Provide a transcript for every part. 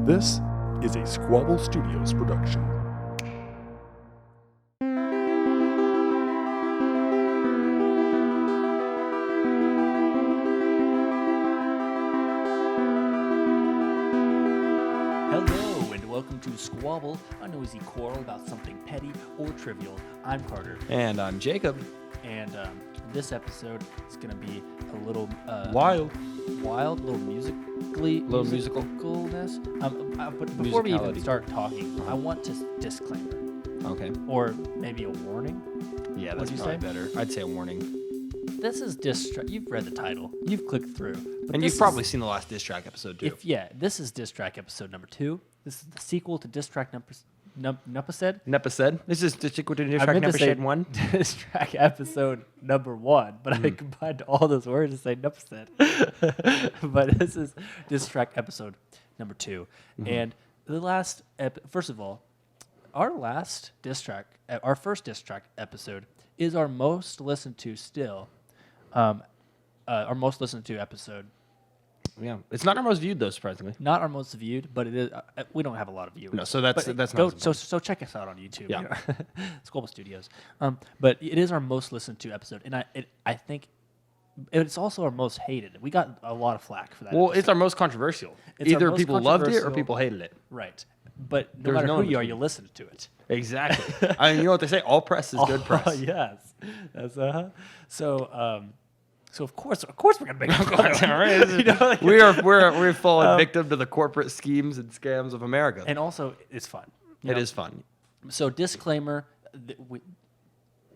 This is a Squabble Studios production. Hello and welcome to Squabble, a noisy quarrel about something petty or trivial. I'm Carter. And I'm Jacob. And this episode is going to be a little Wild, little musicalness. But before we even start talking, I want to disclaimer. Okay. Or maybe a warning. Yeah, that's probably better. I'd say a warning. This is diss track. You've read the title. You've clicked through. And you've probably seen the last diss track episode too. This is diss track episode number 2. This is the sequel to diss track Nupased. This is the sequel to diss track Nupased 1. Diss track episode number 1, but I combined all those words to say Nupased. But this is diss track episode number 2. And the last, first of all, our last diss track, our first diss track episode is our most listened to still. Our most listened to episode. Yeah, it's not our most viewed though, surprisingly. Not our most viewed, but it is. We don't have a lot of viewers. No, so that's go, not. So check us out on YouTube. Yeah, you know? Squabble Studios. But it is our most listened to episode, and I think it's also our most hated. We got a lot of flack for that. Well, episode. It's our most controversial. It's Either our most people loved it or people hated it. Right, but no matter who you are, you listen to it. Exactly. I mean, you know what they say? All press is good press. Yes. That's So of course we're gonna make it. We're fallen victim to the corporate schemes and scams of America. And also, it's fun. It is fun. So disclaimer: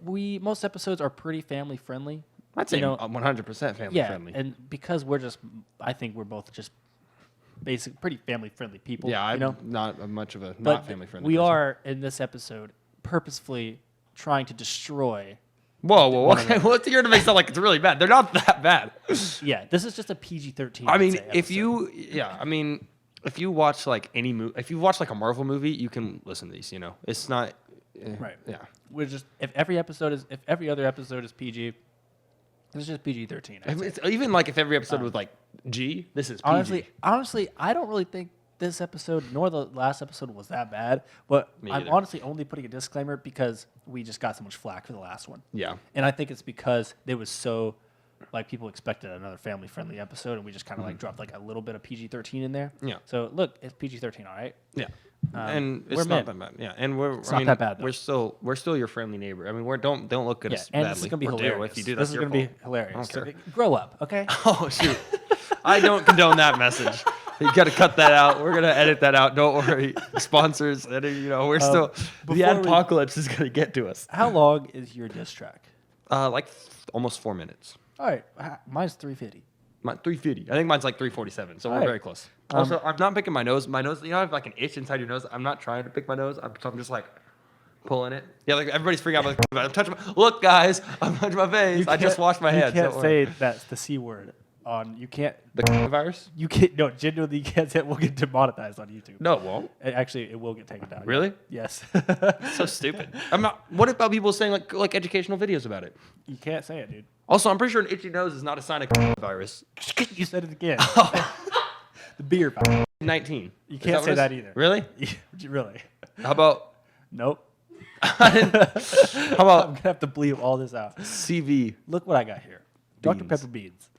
we most episodes are pretty family friendly. I'd say 100% family friendly. And because I think we're both just pretty family friendly people. Yeah, I'm not much of a family friendly. We are in this episode purposefully trying to destroy. Whoa! Okay, well, you're gonna make it sound like it's really bad. They're not that bad. Yeah, this is just a PG-13. I mean, if you watch like any movie, if you watch like a Marvel movie, you can listen to these. You know, it's not right. Yeah, we're just if every other episode is PG, it's just PG-13. It's even like if every episode was like G, this is PG. Honestly, I don't really think this episode nor the last episode was that bad, but I'm honestly only putting a disclaimer because we just got so much flack for the last one. Yeah. And I think it's because it was so, like, people expected another family-friendly episode, and we just kind of, like, dropped, like, a little bit of PG-13 in there. Yeah. So, look, it's PG-13, all right? Yeah. And it's not that bad. Yeah. And it's not that bad, though. We're still your friendly neighbor. I mean, don't look at us and badly. this is going to be hilarious. If you do, this is going to be hilarious. So, grow up, okay? Oh, shoot. I don't condone that message. You got to cut that out. We're gonna edit that out. Don't worry, sponsors. We're still. The apocalypse is gonna get to us. How long is your diss track? Like almost 4 minutes. All right, mine's 350. 350. I think mine's like 347. So we're very close. Also, I'm not picking my nose. My nose. You know, I have like an itch inside your nose. I'm not trying to pick my nose. I'm just like pulling it. Yeah, like everybody's freaking out. I'm touching. Look, guys, I'm touching my face. I just washed my hands. You can't say that's the C word. You can't the virus. You can't. No, genuinely, you can't say it. We'll get demonetized on YouTube. No, it won't. Actually, it will get taken down. Really? Yes. So stupid. I'm not. What about people saying like educational videos about it? You can't say it, dude. Also, I'm pretty sure an itchy nose is not a sign of virus. You said it again. The beer. 19. You can't say that either. Really? Really? How about? Nope. How about? I'm gonna have to bleep all this out. CV. Look what I got here. Dr. Pepper beans.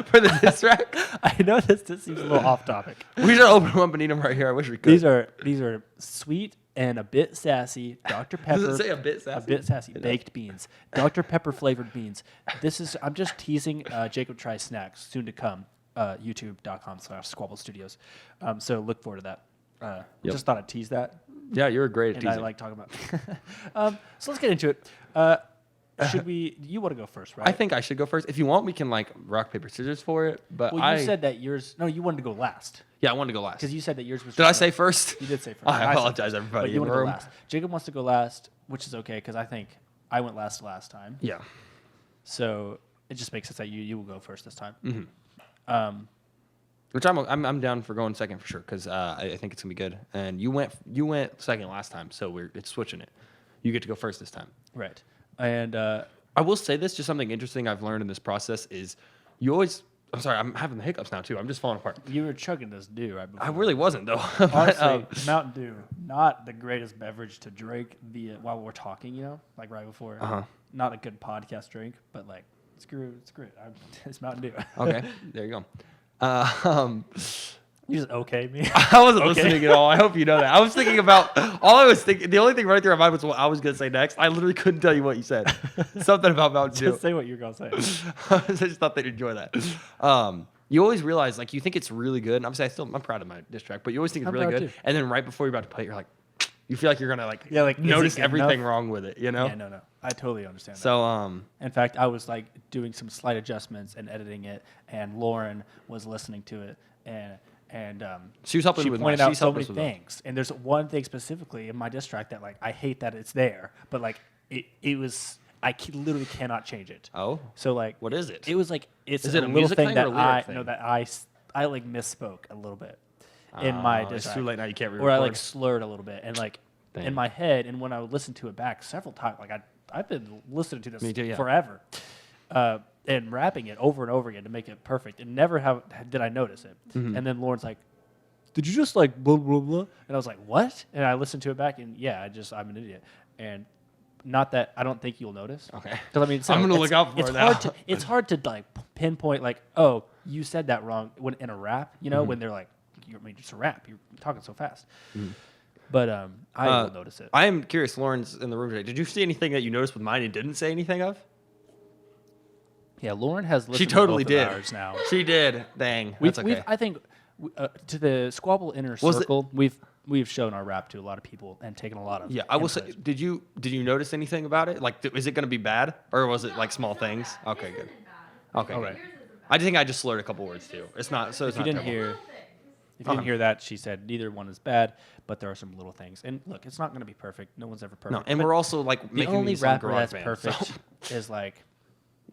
For the diss track? I know this seems a little off topic. We should open them up and eat them right here. I wish we could. These are sweet and a bit sassy Dr. Pepper. Does it say a bit sassy? A bit sassy. Baked beans. Dr. Pepper flavored beans. I'm just teasing Jacob Tries Snacks, soon to come. YouTube.com/Squabble Studios. So look forward to that. Just thought I'd tease that. Yeah, you're a great and teasing. I like talking about So let's get into it. You want to go first, right? I think I should go first. If you want, we can like rock, paper, scissors for it. But you said that yours. No, you wanted to go last. Yeah, I wanted to go last. Because you said that yours was. Did I say first? You did say first. I apologize, everybody. But you want to go last. Jacob wants to go last, which is okay because I think I went last time. Yeah. So it just makes sense that you will go first this time. Mm-hmm. Which I'm down for going second for sure because I think it's gonna be good. And you went second last time, so it's switching it. You get to go first this time. Right. And I will say this, just something interesting I've learned in this process is you always I'm sorry, I'm having the hiccups now too. I'm just falling apart. You were chugging this dew right before. I really wasn't though. But, Honestly, Mountain Dew, not the greatest beverage to drink while we're talking, like right before. Uh-huh. Not a good podcast drink, but like, screw it. It's Mountain Dew. okay, there you go. You just okay me? I wasn't listening at all. I hope you know that. I was thinking about all I was thinking. The only thing running through my mind was what I was gonna say next. I literally couldn't tell you what you said. Something about Mountain Dew. Just say what you're gonna say. I just thought they'd enjoy that. You always realize, like, you think it's really good. And obviously, I'm proud of my diss track, but you always think it's really good. Too. And then right before you're about to play it, you're like, you feel like you're gonna like notice everything wrong with it, Yeah, no. I totally understand that. So, in fact, I was like doing some slight adjustments and editing it, and Lauren was listening to it, and she was helping she with pointed mine. out so many things. And there's one thing specifically in my diss track that like I hate that it's there, but like it was. Literally cannot change it. Oh, so like, what is it? It was like it's is a it a little music thing thing that or a lyric thing? that I like misspoke a little bit in my diss It's track. too late now. You can't Or I like slurred a little bit, and like Dang. in my head, and when I would listen to it back several times, like I've been listening to this Me too, yeah. forever, and rapping it over and over again to make it perfect, and never did I notice it. Mm-hmm. And then Lauren's like, "Did you just like blah blah blah?" And I was like, "What?" And I listened to it back, and yeah, I'm an idiot, and. Not that I don't think you'll notice. Okay. Because I mean, I'm gonna look out for it now. It's hard to like pinpoint like, oh, you said that wrong when in a rap. When they're like, you're just a rap. You're talking so fast. Mm-hmm. But I will notice it. I am curious. Lauren's in the room today. Did you see anything that you noticed with mine and didn't say anything of? Yeah, Lauren has listened. She totally to both did. of ours now. She did. Dang. That's okay. I think to the Squabble inner circle, we've shown our rap to a lot of people and taken a lot of. Yeah, I will say. Did you notice anything about it? Like, is it going to be bad, or was it like small things? Okay, good. Okay, okay. Good. I think I just slurred a couple words too. It's not. So it's If not you didn't terrible. hear. If you didn't hear that, she said neither one is bad, but there are some little things. And look, it's not going to be perfect. No one's ever perfect. No, and we're also like the making only these on rapper that's GarageBand, perfect so- is like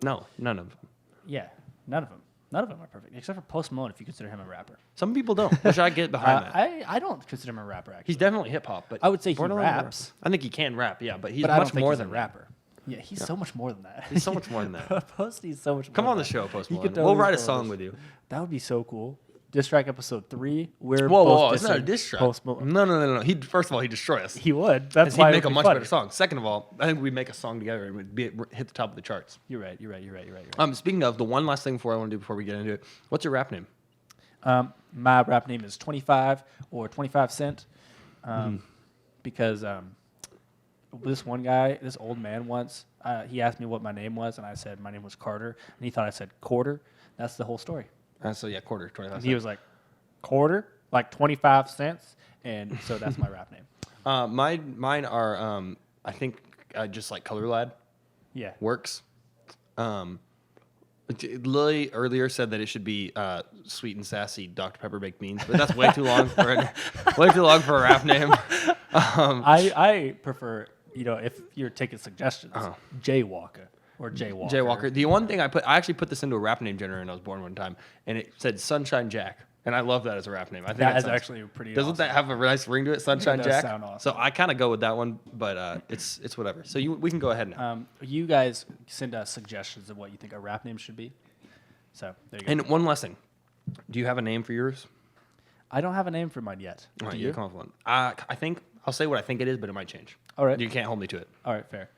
No, none of them. yeah, none of them. None of them are perfect, except for Post Malone, if you consider him a rapper. Some people don't, which I get behind that. I don't consider him a rapper, actually. He's definitely hip hop, but I would say he borderline raps. I think he can rap, yeah, but he's but I don't much think more he's than a that. rapper. Yeah, he's so much more than that. He's so much more than that. Posty's so much more Come on than the that. show, Post He Malone. could We'll totally write a throw song this. with you. That would be so cool. Diss track episode 3. We're Whoa, both it's not a dissing diss track. Post Malone. No. He first of all, he'd destroy us. He would. That's He'd why make it a would be much funny. better song. Second of all, I think we'd make a song together and we'd hit the top of the charts. You're right. Speaking of, the one last thing I want to do before we get into it, what's your rap name? My rap name is 25 or 25 Cent, because this one guy, this old man once, he asked me what my name was, and I said my name was Carter, and he thought I said quarter. That's the whole story. So yeah, quarter, 25 And he was like, quarter? Like 25 cents? And so that's my rap name. Mine are, I think, just like Color Lad. Yeah. Works. Lily earlier said that it should be sweet and sassy Dr. Pepper baked beans, but that's way too long for a rap name. I prefer, if you're taking suggestions, Jaywalker or Jaywalker. Jaywalker. The one thing I actually put this into a rap name generator when I was born one time, and it said Sunshine Jack, and I love that as a rap name. I think That is sounds- actually pretty Doesn't awesome. that have a nice ring to it, Sunshine does Jack? sound awesome. So I kind of go with that one, but it's whatever. So we can go ahead now. You guys send us suggestions of what you think a rap name should be. So there you go. And one last thing, do you have a name for yours? I don't have a name for mine yet. All right, Do you you? come up with one. I think I'll say what I think it is, but it might change. All right. You can't hold me to it. All right, fair.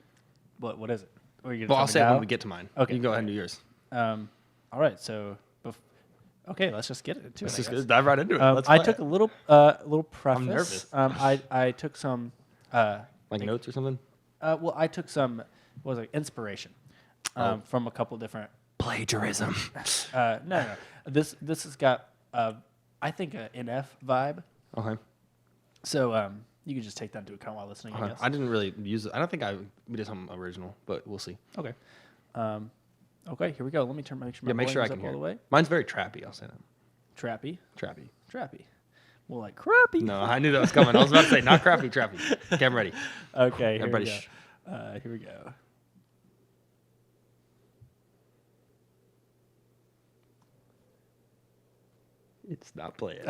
What is it? Are you gonna Well, tell I'll me say it now? when we get to mine. Okay, You can go ahead and okay. do yours. All right, so okay, let's just get into it. Let's I just guess. dive right into it. Let's I play took it. a little preface. nervous. I took some Like notes or something? well, I took some what was it, inspiration from a couple different Plagiarism. no. This has got I think an NF vibe. Okay. So you can just take that into account while listening, I guess. I didn't really use it. I don't think we did something original, but we'll see. Okay. Okay, here we go. Let me make sure my Yeah, make sure I volume's can up hear. all the way. It. Mine's very trappy. I'll say that. Trappy. Trappy. Well, like crappy. No, I knew that was coming. I was about to say not crappy, trappy. Okay, I'm ready. Okay, here Everybody we shh. go. Here we go. It's not playing.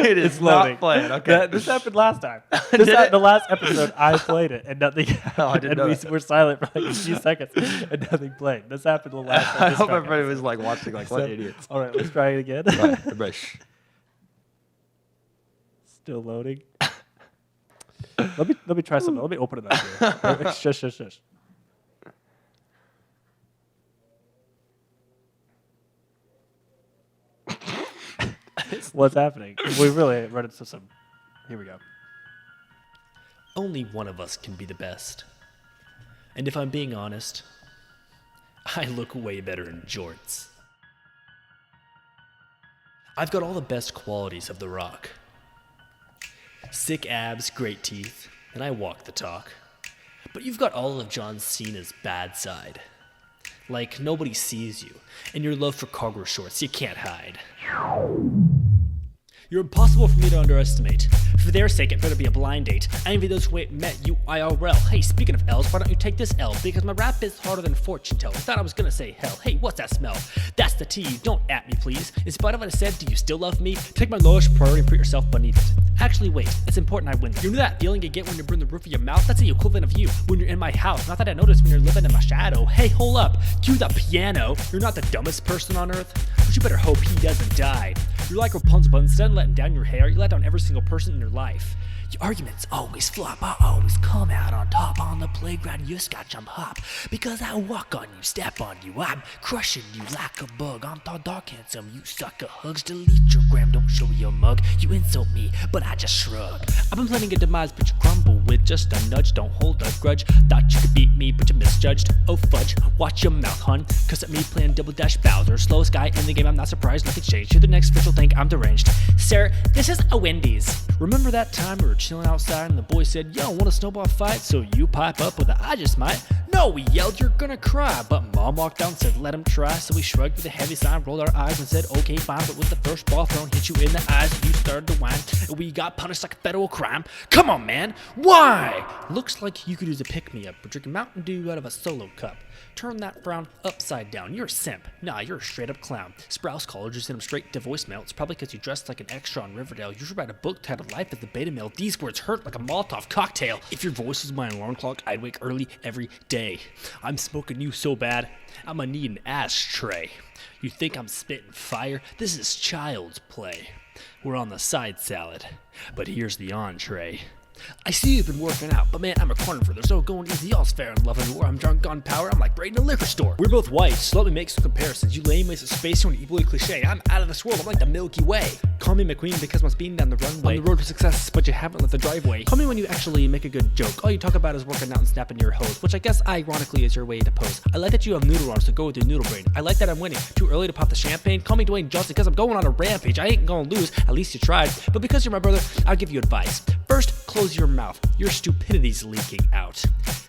It is loading. not playing. Okay. This happened last time. Did it? The last episode, I played it and nothing happened. Oh, I didn't know we that. were silent for like a few seconds and nothing played. This happened the last I hope Distract everybody episode. was like watching like, what idiots. All right, let's try it again. Right, everybody, shh. Still loading. Let me try something. Let me open it up here. Shush. What's happening? We really run into some. Here we go. Only one of us can be the best. And if I'm being honest, I look way better in jorts. I've got all the best qualities of The Rock. Sick abs, great teeth, and I walk the talk. But you've got all of John Cena's bad side. Like, nobody sees you, and your love for cargo shorts you can't hide. You're impossible for me to underestimate. For their sake, it better be a blind date. I envy those who ain't met you IRL. Hey, speaking of L's, why don't you take this L? Because my rap is harder than fortune telling. Thought I was gonna say hell. Hey, what's that smell? That's the T. Don't at me, please. In spite of what I said, do you still love me? Take my lowest priority and put yourself beneath it. Actually, wait. It's important I win. You know that feeling you get when you burn the roof of your mouth? That's the equivalent of you when you're in my house. Not that I notice when you're living in my shadow. Hey, hold up. Cue the piano. You're not the dumbest person on earth, but you better hope he doesn't die. You're like Rapunzel, but instead of letting down your hair, you let down every single person in your life. Your arguments always flop, I always come out on top. On the playground, you scotch, jump hop. Because I walk on you, step on you, I'm crushing you like a bug. I'm tall, dark, handsome, you sucker hugs. Delete your gram, don't show your mug. You insult me, but I just shrug. I've been planning a demise, but you crumble with just a nudge. Don't hold a grudge, thought you could beat me, but you misjudged. Oh fudge, watch your mouth, hun. Cause at me playing double dash Bowser. Slowest guy in the game, I'm not surprised, nothing changed. You're the next bitch will think I'm deranged. Sir, this is a Wendy's. Remember that time we were chilling outside and the boy said, yo, want a snowball fight? So you pipe up with a I just might. No, we yelled, you're gonna cry. But mom walked down and said, let him try. So we shrugged with a heavy sign, rolled our eyes and said, okay, fine. But with the first ball thrown, hit you in the eyes, you started to whine. And we got punished like a federal crime. Come on, man, why? Looks like you could use a pick-me-up. We're drinking Mountain Dew out of a solo cup. Turn that frown upside down. You're a simp. Nah, you're a straight-up clown. Sprouse caller just sent him straight to voicemail. It's probably because you dressed like an extra on Riverdale. You should write a book titled Life as the Beta Male. These words hurt like a Molotov cocktail. If your voice was my alarm clock, I'd wake early every day. I'm smoking you so bad, I'm gonna need an ashtray. You think I'm spitting fire? This is child's play. We're on the side salad, but here's the entree. I see you've been working out, but man, I'm a carnivore. There's no going easy, all's fair and loving. Where I'm drunk on power, I'm like raiding a liquor store. We're both white, so let me make some comparisons. You lame waste of space, you're an equally cliche. I'm out of this world, I'm like the Milky Way. Call me McQueen because I'm speeding down the runway. On the road to success, but you haven't left the driveway. Call me when you actually make a good joke. All you talk about is working out and snapping your hose, which I guess ironically is your way to pose. I like that you have noodle arms, so go with your noodle brain. I like that I'm winning. Too early to pop the champagne. Call me Dwayne Johnson because I'm going on a rampage. I ain't gonna lose, at least you tried. But because you're my brother, I'll give you advice. First, close your mouth. Your stupidity's leaking out.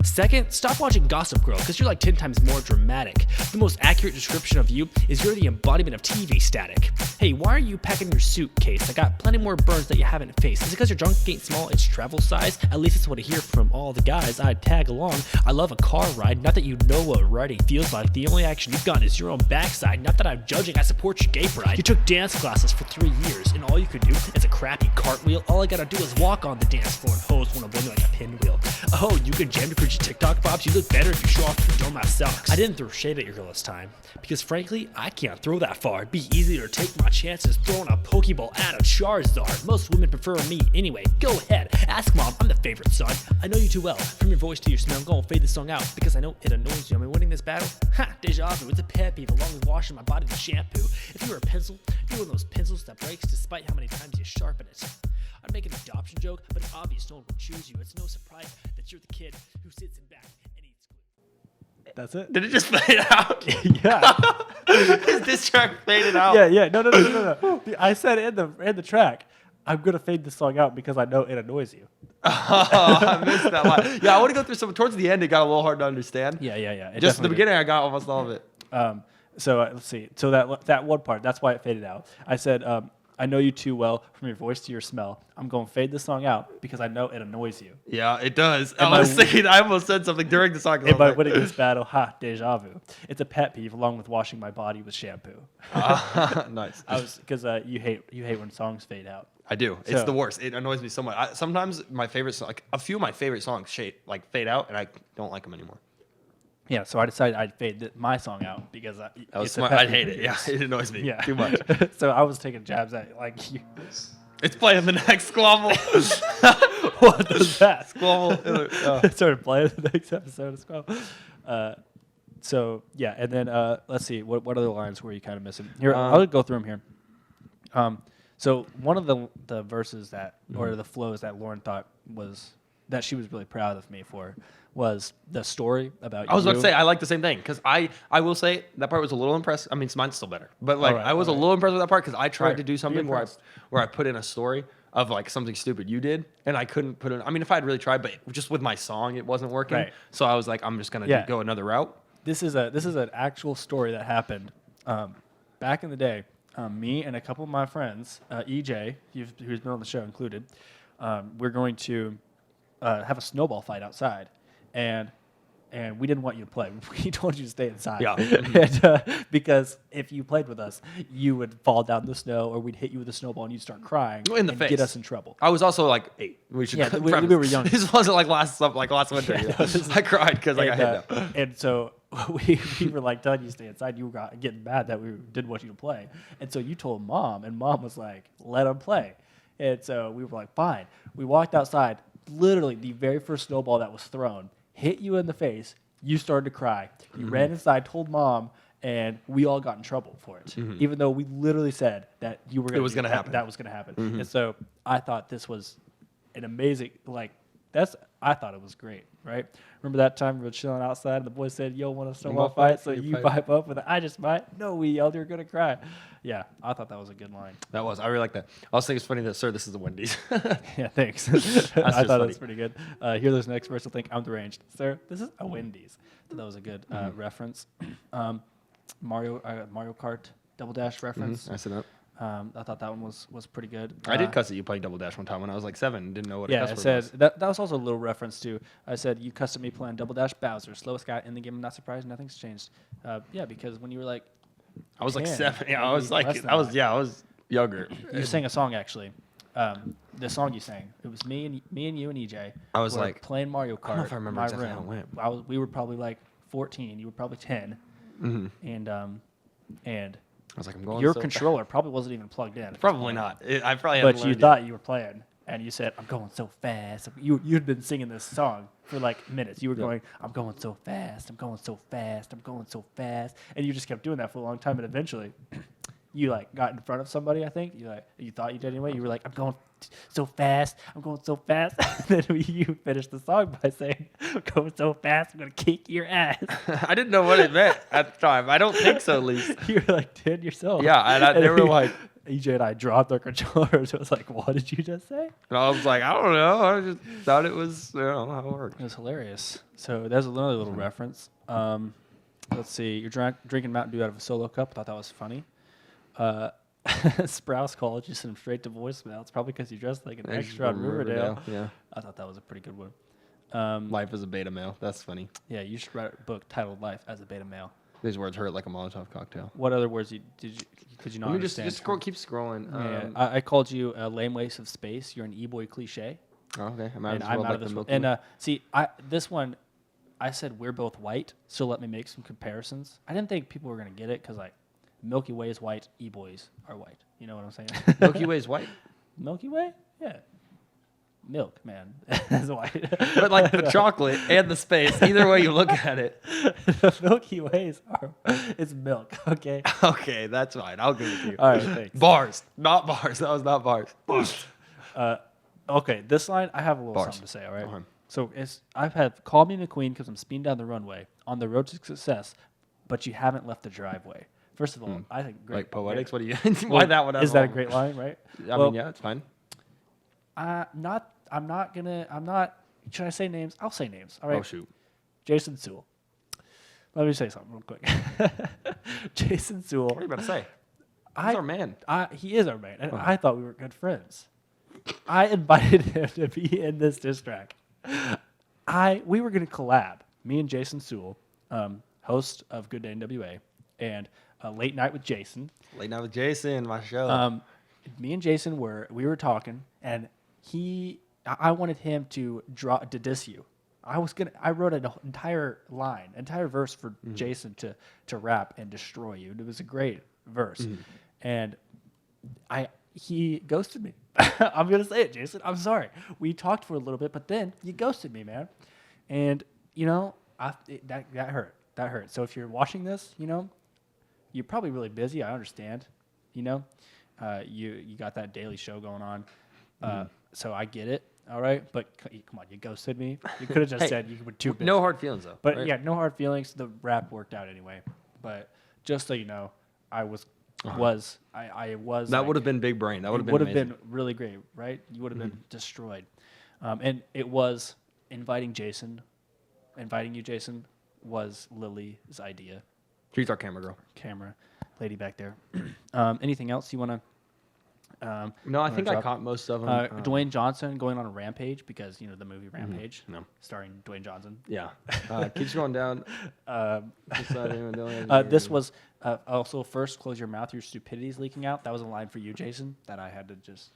Second, stop watching Gossip Girl, because you're like 10 times more dramatic. The most accurate description of you is you're the embodiment of TV static. Hey, why are you packing your suitcase? I got plenty more burns that you haven't faced. Is it because your junk ain't small, it's travel size? At least that's what I hear from all the guys I tag along. I love a car ride, not that you know what riding feels like. The only action you've gotten is your own backside. Not that I'm judging, I support your gay pride. You took dance classes for 3 years, and all you could do is a crappy cartwheel. All I gotta do is walk on the dance floor and hose when I'm blown like a pinwheel. Oh, you can jam to preach your TikTok pops. You look better if you show off your dome socks. I didn't throw shade at your girl this time, because frankly, I can't throw that far. It'd be easier to take my chances throwing a Pokeball at a Charizard. Most women prefer me anyway. Go ahead, ask mom, I'm the favorite son. I know you too well, from your voice to your smell. I'm gonna fade the song out, because I know it annoys you. Am I winning this battle? Ha, deja vu, it's a pet peeve along with washing my body with shampoo. If you were a pencil, be one of those pencils that breaks despite how many times you sharpen it. I'd make an adoption joke, but it's obvious no one would choose you. It's no surprise that you're the kid who sits in back and eats glue. That's it. Did it just fade out? Yeah. Is this track faded out? Yeah. No. I said in the track, I'm gonna fade this song out because I know it annoys you. Oh, I missed that line. Yeah, I want to go through some. Towards the end, it got a little hard to understand. Yeah. Just at the beginning, I got almost all of it. So let's see. So that one part, that's why it faded out. I said, I know you too well from your voice to your smell. I'm going to fade this song out because I know it annoys you. Yeah, it does. Am I was thinking, I almost said something during the song. In my winning this battle, deja vu. It's a pet peeve along with washing my body with shampoo. Nice. Because you hate when songs fade out. I do. It's So- the worst. It annoys me so much. Sometimes my favorite, a few of my favorite songs fade out, and I don't like them anymore. Yeah, so I decided I'd fade my song out because That was it's a smart. pet I peeve hate of it. Yeah, yours. it annoys me Yeah. too much. So I was taking jabs at like you. It's playing the next Squabble. What was that? Squabble. Started playing the next episode of Squabble. So yeah, and then let's see what other lines were you kind of missing here. I'll go through them here. So one of the verses that or the flows that Lauren thought was that she was really proud of me for was the story about. I was about to say I like the same thing because I will say that part was a little impressed. I mean, mine's still better, but like Alright, I was a alright. little impressed with that part because I tried Alright, to do be something impressed. where I put in a story of like something stupid you did, and I couldn't put in. I mean, if I had really tried, but just with my song, it wasn't working. Right. So I was like, I'm just gonna Yeah. go another route. This is an actual story that happened back in the day. Me and a couple of my friends, EJ, who's been on the show included, we're going to have a snowball fight outside, and we didn't want you to play. We told you to stay inside. Yeah. And, because if you played with us, you would fall down the snow, or we'd hit you with a snowball and you'd start crying In the and face. get us in trouble. I was also like 8. We should. Yeah, we preface. were young. This wasn't like last winter. Yeah, no, this is- I cried because I got and, hit. Now. and so we were like telling you to stay inside. You were getting mad that we didn't want you to play. And so you told Mom, and Mom was like, let him play. And so we were like, fine. We walked outside. Literally, the very first snowball that was thrown hit you in the face. You started to cry. You ran inside, told Mom, and we all got in trouble for it. Even though we literally said that you were was gonna happen. That was going to happen. And so I thought this was an amazing, I thought it was great, right? Remember that time we were chilling outside and the boys said, yo, want a snowball fight? So you pipe up with it. I just might. No, we yelled, you're going to cry. Yeah, I thought that was a good line. I really like that. I also think it's funny that, sir, this is the Wendy's. Yeah, thanks. I just thought it funny. was pretty good. Hear this next verse, I think I'm deranged. Sir, this is a Wendy's. So that was a good reference. Mario Kart Double Dash reference. I said that. I thought that one was pretty good. I did cuss at you playing Double Dash one time when I was like 7 and didn't know what a Yeah, cuss I word said was. that was also a little reference to. I said you cussed at me playing Double Dash Bowser, slowest guy in the game. I'm not surprised, nothing's changed. Yeah, because when you were like, I was like 10, 7. Yeah, I maybe was like, less than I was that. younger. You sang a song actually. The song you sang, it was me and you and EJ. I was were like- playing Mario Kart. I don't know if I remember in my exactly how room. it went. We were probably like 14. You were probably 10. And I was like, I'm going your so controller probably wasn't even plugged in. at this Probably point. not. I probably haven't But you learned thought you were playing, and you said, "I'm going so fast." You'd been singing this song for like minutes. You were going, "I'm going so fast. I'm going so fast. I'm going so fast," and you just kept doing that for a long time. And eventually, you like got in front of somebody. I think you thought you did anyway. You were like, "I'm going so fast. I'm going so fast." And then you finished the song by saying, "I'm going so fast. I'm gonna kick your ass." it. I didn't know what it meant at the time. I don't think so, at least. You were like 10 yourself. Yeah, and they were like, EJ and I dropped our controllers. It was like, what did you just say? and I was like, I don't know. I just thought it was, how it worked. It was hilarious. So there's another little reference. Let's see. You're drinking Mountain Dew out of a solo cup. I thought that was funny. Sprouse called. You sent him straight to voicemail. It's probably because you dressed like an extra on Riverdale. Yeah. I thought that was a pretty good one. Life as a beta male. That's funny. Yeah, you should write a book titled "Life as a Beta Male." These words hurt like a Molotov cocktail. What other words could you not Let me just understand? keep scrolling. Yeah, I called you a lame waste of space. You're an e-boy cliche. Oh, okay. I'm out of And this I'm world out like of this the one. Milky And Way. see, this one, I said we're both white, so let me make some comparisons. I didn't think people were gonna get it because like Milky Way is white, e-boys are white. You know what I'm saying? Milky Way is white. Milky Way, yeah. Milk, man, is white. But like the chocolate and the space, either way you look at it. The Milky Ways it's milk. Okay. Okay, that's fine. I'll give it to you. All right, thanks. Bars, not bars. That was not bars. Bars. Okay, this line I have a little Bars. something to say. All right. Okay. So I've had call me McQueen because I'm speeding down the runway on the road to success, but you haven't left the driveway. First of all, I think great. Like poetics. What do you? Well, Why that one? Is that a great line, right? I mean, yeah, it's fine. I'm not. Should I say names? I'll say names. All right. Oh shoot. Jason Sewell. Let me say something real quick. Jason Sewell. What are you about to say? He's our man. He is our man, and I thought we were good friends. I invited him to be in this diss track. We were going to collab. Me and Jason Sewell, host of Good Day NWA, and Late Night with Jason. Late Night with Jason, my show. Me and Jason we were talking, and I wanted him to diss you. I wrote an entire verse for Jason to rap and destroy you. It was a great verse, and he ghosted me. I'm gonna say it, Jason. I'm sorry. We talked for a little bit, but then you ghosted me, man. And that hurt. That hurt. So if you're watching this, you're probably really busy. I understand. You got that daily show going on, so I get it. All right, but come on, you ghosted me. You could have just said you were too busy. No hard feelings though. But right? yeah, no hard feelings. The rap worked out anyway. But just so you know, I was. That would have been big brain. That would have been really great, right? You would have been destroyed. And it was inviting you, Jason, was Lily's idea. She's our camera girl. Camera lady back there. Anything else you want to? No, I think I caught most of them. Dwayne Johnson going on a rampage because the movie Rampage, starring Dwayne Johnson. Yeah, keeps going down. This was also first. Close your mouth. Your stupidity's leaking out. That was a line for you, Jason. That I had to just.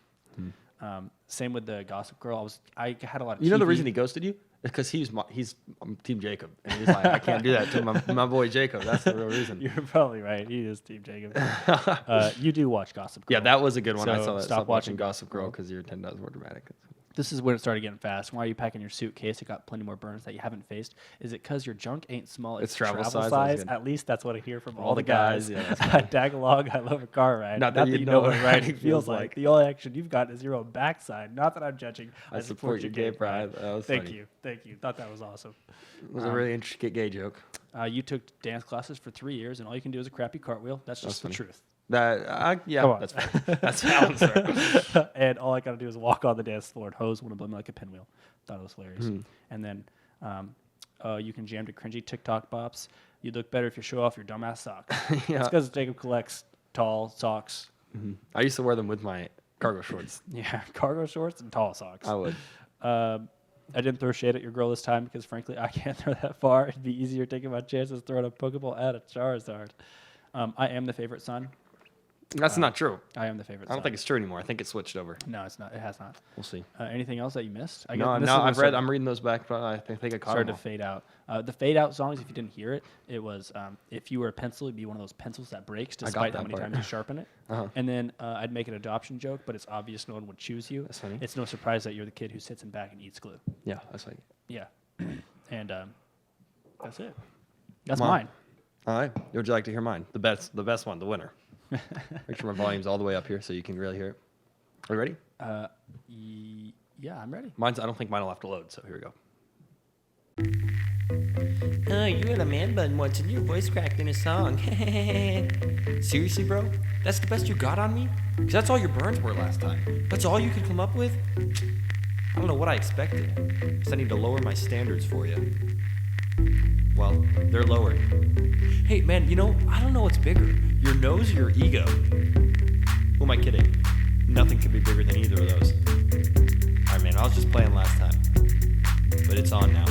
Same with the Gossip Girl. I had a lot of. You know the reason he ghosted you? It's because he's Team Jacob, and he's like, I can't do that to my boy Jacob. That's the real reason. You're probably right. He is Team Jacob. You do watch Gossip Girl. Yeah, that was a good one. So I saw that. Stop watching Gossip Girl because your 10 does more dramatic. This is when it started getting fast. Why are you packing your suitcase? It got plenty more burns that you haven't faced. Is it because your junk ain't small? It's travel size. At least that's what I hear from all the guys. Yeah, I tag along. I love a car ride. Not that you know what riding feels like. The only action you've got is your own backside. Not that I'm judging. I support your gay pride. Thank you. Thought that was awesome. It was a really interesting gay joke. You took dance classes for 3 years, and all you can do is a crappy cartwheel. That's just the truth. That's fair. That's fair. And all I got to do is walk on the dance floor and hose one of them like a pinwheel. Thought it was hilarious. And then you can jam to cringy TikTok bops. You'd look better if you show off your dumbass socks. Yeah. It's because Jacob collects tall socks. I used to wear them with my cargo shorts. Yeah, cargo shorts and tall socks. I would. I didn't throw shade at your girl this time because, frankly, I can't throw that far. It'd be easier taking my chances throwing a Pokeball at a Charizard. I am the favorite son. That's not true. I am the favorite. I don't think it's true anymore. I think it switched over. No, it's not. It has not. We'll see. Anything else that you missed? I'm reading those back, but I think I caught started them to fade out. The fade out songs, if you didn't hear it, it was if you were a pencil, it'd be one of those pencils that breaks despite how many times you sharpen it. And then I'd make an adoption joke, but it's obvious no one would choose you. That's funny. It's no surprise that you're the kid who sits in back and eats glue. Yeah, that's like. Yeah, and that's it. That's mine. All right. Would you like to hear mine? The best one, the winner. Make sure my volume's all the way up here so you can really hear it. Are you ready? Yeah, I'm ready. I don't think mine will have to load, so here we go. You had a man bun once and your voice cracked in a song. Seriously, bro? That's the best you got on me? Because that's all your burns were last time. That's all you could come up with? I don't know what I expected. Because I need to lower my standards for you. Well, they're lowered. Hey, man, I don't know what's bigger. Your nose or your ego? Who am I kidding? Nothing could be bigger than either of those. Alright, man, I was just playing last time. But it's on now.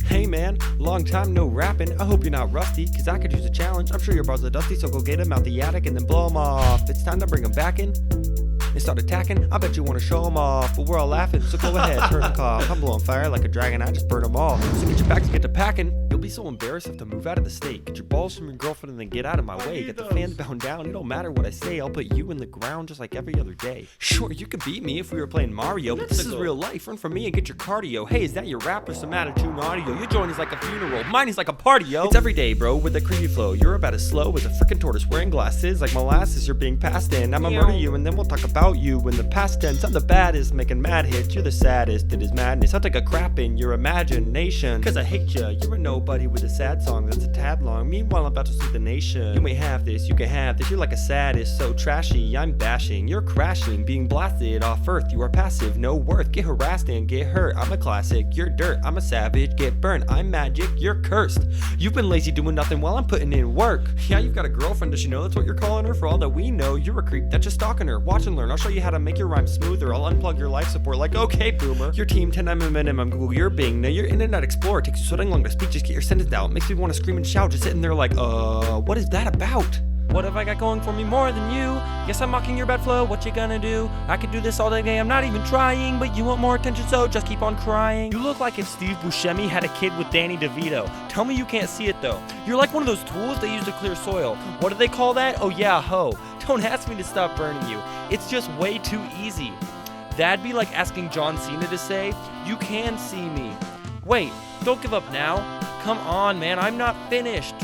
Hey man, long time no rapping. I hope you're not rusty, cause I could use a challenge. I'm sure your bars are dusty, so go get him out the attic and then blow him off. It's time to bring him back in and start attacking. I bet you wanna show him off, but we're all laughing, so go ahead, turn the cough. I'm blowing fire like a dragon, I just burn them all. So get your packs and get to packing. You'll be so embarrassed have to move out of the state. Get your balls from your girlfriend and then get out of my way. Get the fans bound down, it don't matter what I say. I'll put you in the ground just like every other day. Sure, you could beat me if we were playing Mario, but this is real life. Run from me and get your cardio. Hey, is that your rap or some attitude and audio? Your joint is like a funeral, mine is like a party, yo. It's every day, bro, with a creepy flow. You're about as slow as a freaking tortoise wearing glasses. Like molasses, you're being passed in. I'ma murder you and then we'll talk about you in the past tense. I'm the baddest, making mad hits. You're the saddest, it is madness. I'll take a crap in your imagination, cause I hate ya. You're a nobody. buddy with a sad song that's a tad long. Meanwhile, I'm about to sweep the nation. You may have this, you can have this. You're like a sadist, so trashy. I'm bashing, you're crashing, being blasted off earth. You are passive, no worth. Get harassed and get hurt. I'm a classic, you're dirt. I'm a savage, get burnt. I'm magic, you're cursed. You've been lazy doing nothing while I'm putting in work. Yeah, you've got a girlfriend, does she know that's what you're calling her? For all that we know, you're a creep that's just stalking her. Watch and learn, I'll show you how to make your rhymes smoother. I'll unplug your life support like, okay, boomer. Your team 10 I'm a minimum, Google your Bing. Now your Internet Explorer takes you so dang long to speak, just get your sentence out. Makes me want to scream and shout, just sitting there like, what is that about? What have I got going for me more than you? Yes, I'm mocking your bad flow, what you gonna do? I could do this all day, I'm not even trying, but you want more attention, so just keep on crying. You look like if Steve Buscemi had a kid with Danny DeVito. Tell me you can't see it though. You're like one of those tools they use to clear soil. What do they call that? Oh yeah, hoe. Don't ask me to stop burning you. It's just way too easy. That'd be like asking John Cena to say, you can see me. Wait, don't give up now. Come on, man, I'm not finished.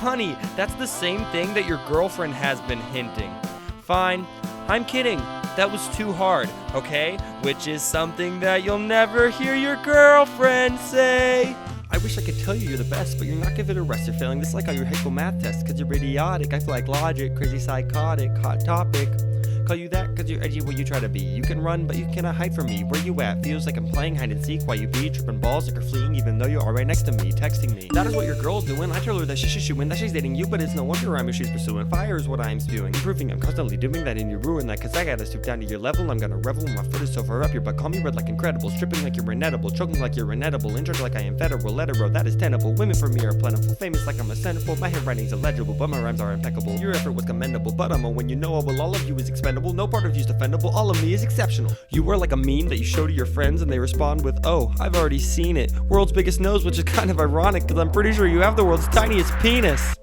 Funny, that's the same thing that your girlfriend has been hinting. Fine, I'm kidding. That was too hard, okay? Which is something that you'll never hear your girlfriend say. I wish I could tell you you're the best, but you're not giving it a rest. You're failing just like all your high school math tests, cause you're idiotic. I feel like logic, crazy psychotic, hot topic. Call you that cause you're edgy what you try to be. You can run, but you cannot hide from me. Where you at? Feels like I'm playing hide and seek while you be tripping balls like you're fleeing, even though you're all right next to me, texting me. That is what your girl's doing. I tell her that she should shoot in, that she's dating you, but it's no wonder I'm who she's pursuing. Fire is what I'm spewing. Improving, I'm constantly doing that, and you ruin that, cause I gotta stoop down to your level. I'm gonna revel when my foot is so far up your butt. Call me red like incredible, stripping like you're inedible, choking like you're inedible, in charge like I am federal, letter row, that is tenable. Women for me are plentiful, famous like I'm a centerfold. My handwriting's illegible, but my rhymes are impeccable. Your effort was commendable, but I'm a when you know all of you is expendable. No part of you's defendable, all of me is exceptional. You were like a meme that you show to your friends and they respond with, oh, I've already seen it. World's biggest nose, which is kind of ironic because I'm pretty sure you have the world's tiniest penis.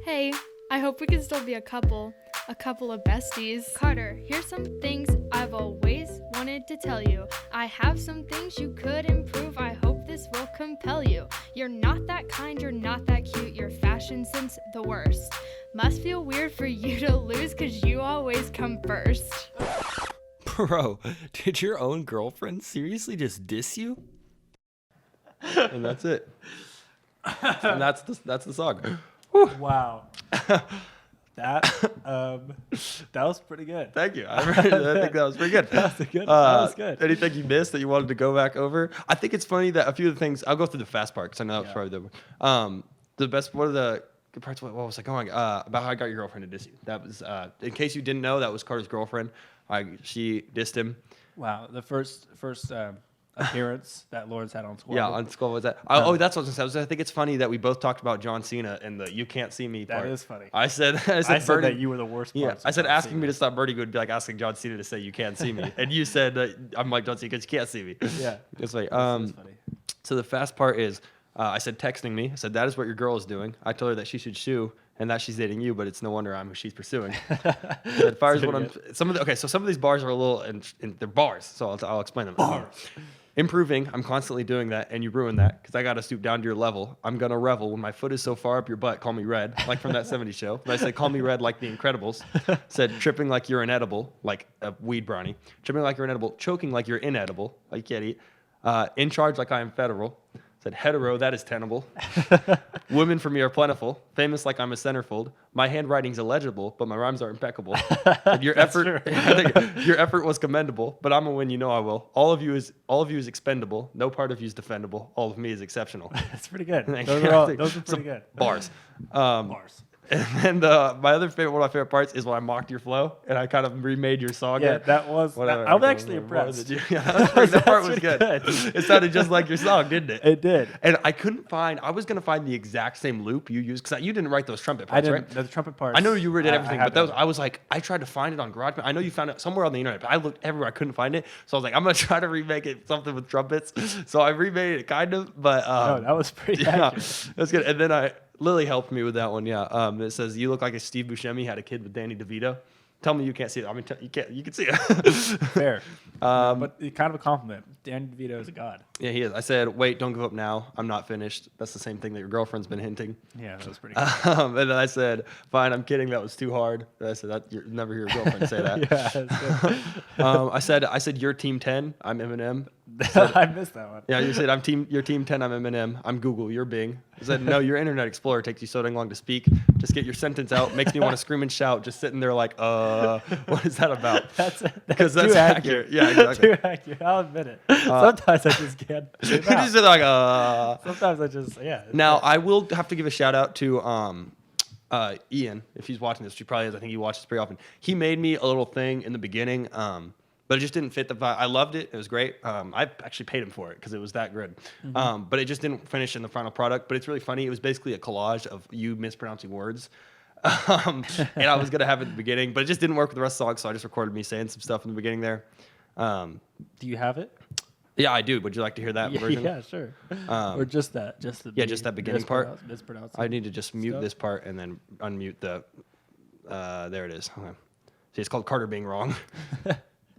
Hey, I hope we can still be a couple of besties. Carter, here's some things I've always wanted to tell you. I have some things you could improve. I hope this will compel you. You're not that kind, you're not that cute. Your fashion sense the worst. Must feel weird for you to lose cause you always come first. Bro, did your own girlfriend seriously just diss you? And that's it. And that's the song. Wow. That was pretty good. Thank you. I think that was pretty good. That was good. Anything you missed that you wanted to go back over? I think it's funny that a few of the things, I'll go through the fast part because I know that was probably the one. The best, one of the good parts, what was I going? About how I got your girlfriend to diss you. That was, in case you didn't know, that was Carter's girlfriend. She dissed him. Wow. The first appearance that Lawrence had on Squabble. Yeah, on Squabble was that. Oh, that's what I was going to say. I think it's funny that we both talked about John Cena and the "you can't see me" part. That is funny. I said that you were the worst. Yeah, I said asking me to stop birding would be like asking John Cena to say "you can't see me," and you said I'm like John Cena because you can't see me. Yeah, it's like that's funny. So the fast part is, I said texting me. I said that is what your girl is doing. I told her that she should shoo and that she's dating you, but it's no wonder I'm who she's pursuing. As far as what I'm, some of these bars are a little, and they're bars, so I'll explain them. Bars. Improving, I'm constantly doing that, and you ruin that because I got to stoop down to your level. I'm gonna revel when my foot is so far up your butt. Call me red, like from that '70s show. But I said, call me red, like The Incredibles. Said tripping like you're inedible, like a weed brownie. Tripping like you're inedible, choking like you're inedible, like you can't eat. In charge like I am federal. Said hetero, that is tenable. Women for me are plentiful. Famous like I'm a centerfold. My handwriting's illegible, but my rhymes are impeccable. And your effort, your effort was commendable, but I'm a win. You know I will. All of you is expendable. No part of you is defendable. All of me is exceptional. That's pretty good. Those are pretty good. Bars. Bars. And then one of my favorite parts is when I mocked your flow and I kind of remade your song. Yeah, that was. I'm actually impressed. That part was good. It sounded just like your song, didn't it? It did. And I couldn't find. I was gonna find the exact same loop you used because you didn't write those trumpet parts, right? The trumpet parts. I know you did everything, but I was like, I tried to find it on GarageBand. I know you found it somewhere on the internet, but I looked everywhere. I couldn't find it, so I was like, I'm gonna try to remake it something with trumpets. So I remade it kind of, but no, that was pretty accurate. That's good. And then Lily helped me with that one. Yeah. It says you look like if Steve Buscemi had a kid with Danny DeVito. Tell me you can't see it. I mean, you can't. You can see it. Fair. But kind of a compliment. Danny DeVito is a god. Yeah, he is. I said, wait, don't give up now. I'm not finished. That's the same thing that your girlfriend's been hinting. Yeah, that was pretty good. And then I said, fine, I'm kidding. That was too hard. And I said, you'll never hear your girlfriend say that. Yeah, that's good. I said, you're team 10. I'm Eminem. I missed that one. Yeah, you said, you're team 10. I'm Eminem. I'm Google. You're Bing. I said, no, your Internet Explorer takes you so dang long to speak. Just get your sentence out. Makes me want to scream and shout. Just sitting there like, what is that about? That's that's too accurate. Yeah, exactly. Too accurate. I'll admit it. Sometimes I just can't. You just said like, Sometimes I just, yeah. Now, I will have to give a shout out to Ian, if he's watching this, which he probably is. I think he watches pretty often. He made me a little thing in the beginning, but it just didn't fit the vibe. I loved it. It was great. I actually paid him for it because it was that good. But it just didn't finish in the final product. But it's really funny. It was basically a collage of you mispronouncing words. And I was going to have it at the beginning, but it just didn't work with the rest of the song, so I just recorded me saying some stuff in the beginning there. Do you have it? Yeah, I do. Would you like to hear that version? Yeah, sure. Or just that. Just the just that beginning part. Mispronouncing. I need to just mute stuff. this part and then unmute the. There it is. Okay. See, it's called Carter being wrong.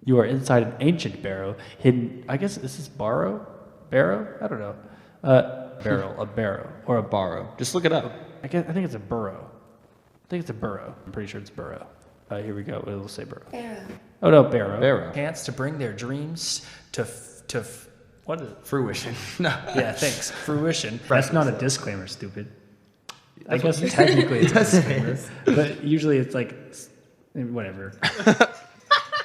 You are inside an ancient barrow, hidden. I guess this is barrow? I don't know. A barrow, or a borrow. Just look it up. I think it's a burrow. I'm pretty sure it's burrow. Here we go. It'll say burrow. Oh no, barrow. Chance to bring their dreams to What is it? fruition. No. Yeah, thanks. Fruition. That's not a disclaimer, stupid. I guess technically it's a disclaimer, but usually it's like whatever.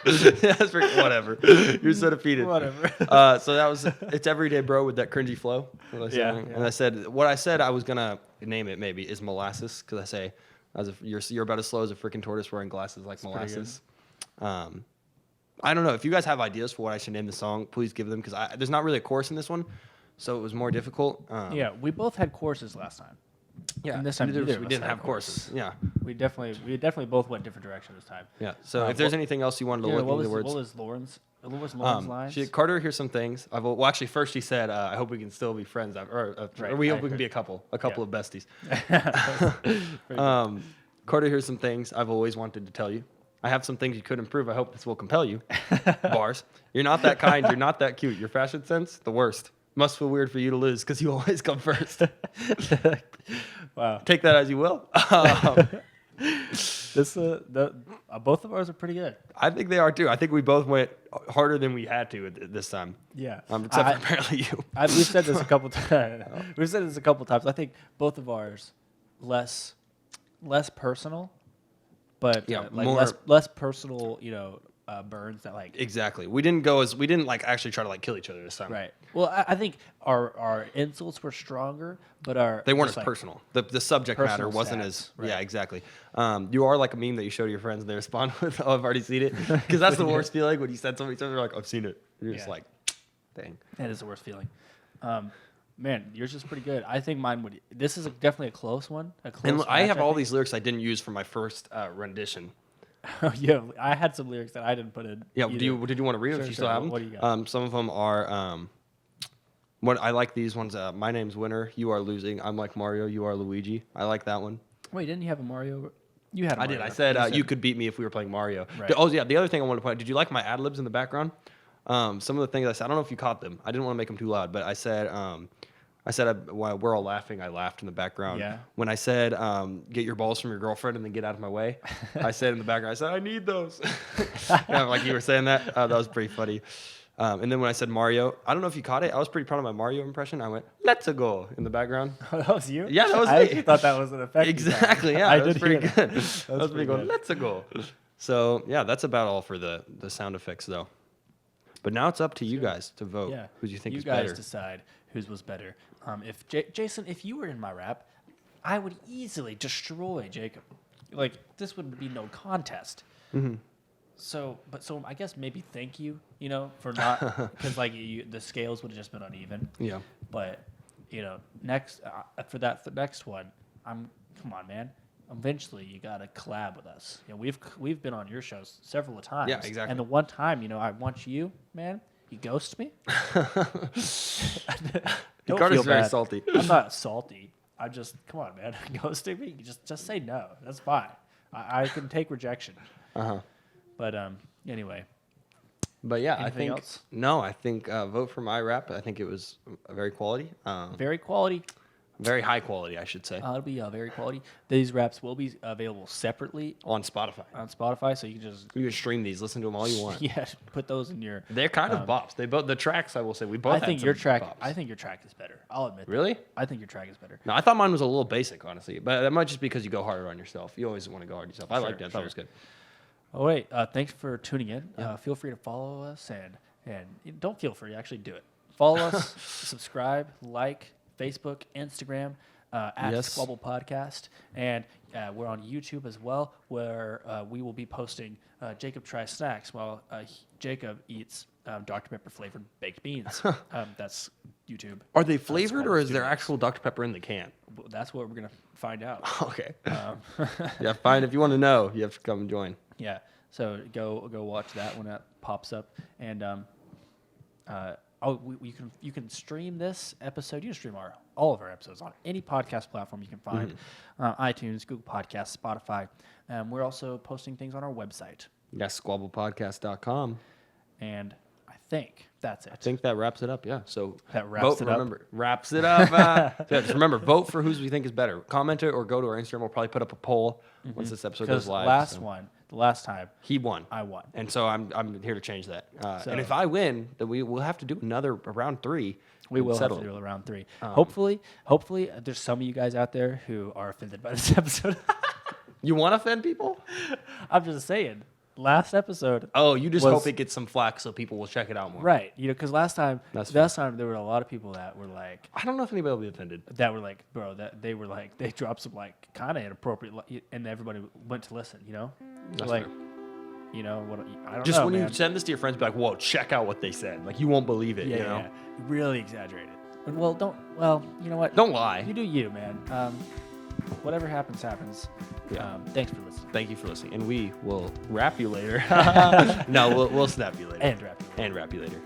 That's whatever. You're so defeated. Whatever. So that was it's everyday bro with that cringy flow. Yeah. And I said I was gonna name it maybe is Molasses because I say as if you're about as slow as a freaking tortoise wearing glasses like Molasses. I don't know if you guys have ideas for what I should name the song. Please give them because there's not really a chorus in this one, so it was more difficult. Yeah, we both had courses last time. Yeah, And this time we neither of us didn't had have courses. Yeah, We definitely both went different directions this time. yeah. So if there's anything else you wanted to look into the words. What was Lauren's lines? Carter, here's some things. Well, actually, first he said, "I hope we can still be friends, or we hope we can be a couple of besties." Carter, here's some things I've always wanted to tell you. I have some things you could improve. I hope this will compel you. Bars. You're not that kind. You're not that cute. Your fashion sense, the worst. Must feel weird for you to lose because you always come first. Wow. Take that as you will. Both of ours are pretty good. I think they are too. I think we both went harder than we had to this time. Yeah. Except for apparently you. We've said this a couple times. I think both of ours less personal, but more less personal. Burns that like exactly. We didn't like actually try to like kill each other this time. right. Well, I think our insults were stronger, but they weren't as like, personal. The subject matter personal wasn't stats, as right. yeah exactly. You are like a meme that you show to your friends and they respond with, "Oh, I've already seen it," because that's the worst feeling when you send somebody something they're like, "I've seen it." And you're just like, "Dang." That is the worst feeling. Man, yours is pretty good. I think mine would. This is definitely a close one. And I have all these lyrics I didn't use for my first rendition. Yeah, I had some lyrics that I didn't put in. Yeah, either. did you want to read them if you still have them? What do you got? Some of them are. What I like these ones. My name's Winner. You are losing. I'm like Mario. You are Luigi. I like that one. Wait, didn't you have a Mario? You had. A I Mario did. I said you could beat me if we were playing Mario. Right. Oh yeah. The other thing I wanted to point out. Did you like my ad libs in the background? Some of the things I said. I don't know if you caught them. I didn't want to make them too loud, but I said. While we're all laughing, I laughed in the background. Yeah. When I said, get your balls from your girlfriend and then get out of my way, I said in the background, I said, I need those. Like you were saying that. That was pretty funny. And then when I said Mario, I don't know if you caught it. I was pretty proud of my Mario impression. I went, let's go in the background. That was you? Yeah, that was I me. actually thought that was an effect. Exactly. Yeah, that was pretty good. That was pretty good. good. Let's go. So, yeah, that's about all for the sound effects, though. But now it's up to you guys to vote. Yeah. Who do you think is better? You better? guys decide whose was better. If Jason, if you were in my rap, I would easily destroy Jacob. Like this would be no contest. Mm-hmm. So I guess maybe thank you, for not because like the scales would have just been uneven. Yeah. But next for the next one, come on, man. Eventually, you gotta collab with us. We've been on your shows several times. Yeah, exactly. And the one time, I want you, man. You ghost me. Don't Carter's feel very bad. salty. I'm not salty. I'm just come on, man. Ghosting me? Just say no. That's fine. I can take rejection. Uh-huh. But anyway, But yeah, Anything I think else? no. I think vote for my rap. I think it was very quality, Very quality. very high quality, I should say, It'll be very quality. These raps will be available separately on Spotify. on Spotify, so you can just You can stream these, listen to them all you want. yeah put those in your. They're kind of bops. They both the tracks. I will say we both. I had think some your track. bops. I think your track is better. I'll admit. that. Really? I think your track is better. No, I thought mine was a little basic, honestly. But that might just be because you go harder on yourself. You always want to go hard on yourself. I liked it. I thought it was good. Oh wait, thanks for tuning in. Feel free to follow us and don't feel free, actually do it. Follow us, subscribe, like, Facebook, Instagram, at Yes. Squabble Podcast, and we're on YouTube as well, where we will be posting Jacob tries snacks while Jacob eats Dr. Pepper flavored baked beans. That's YouTube. Are they flavored Squabble or is there Studios. actual Dr. Pepper in the can? That's what we're gonna find out. Okay. Yeah, fine. If you want to know, you have to come and join. Yeah. So go watch that when that pops up, and you can stream this episode. You can stream all of our episodes on any podcast platform you can find, iTunes, Google Podcasts, Spotify. We're also posting things on our website, Yes, squabblepodcast.com. and I think that's it. I think that wraps it up. Yeah. So That wraps vote, it up. remember, wraps it up. Yeah, just remember, vote for whose we think is better. Comment it or go to our Instagram. We'll probably put up a poll once this episode goes Because live. the last time He won. I won. And so I'm here to change that. So- And if I win, then we will have to do another round 3. We will have to do a round 3. Hopefully, there's some of you guys out there who are offended by this episode. You want to offend people? I'm just saying. Last episode. Oh, you just was- hope it gets some flack so people will check it out more. Right, because last time That's there were a lot of people that were like, I don't know if anybody will be offended. bro, that they were like, they dropped some like kind of inappropriate, and everybody went to listen, That's like, fair. What I don't Just know, when man. you send this to your friends, be like, whoa, check out what they said. Like, you won't believe it, yeah, you know? yeah, really exaggerated. Well, you know what? Don't lie. You do you, man. Whatever happens, happens. Yeah. Thanks for listening. Thank you for listening. And we will wrap you later. No, we'll snap you later. And wrap you. And wrap you later.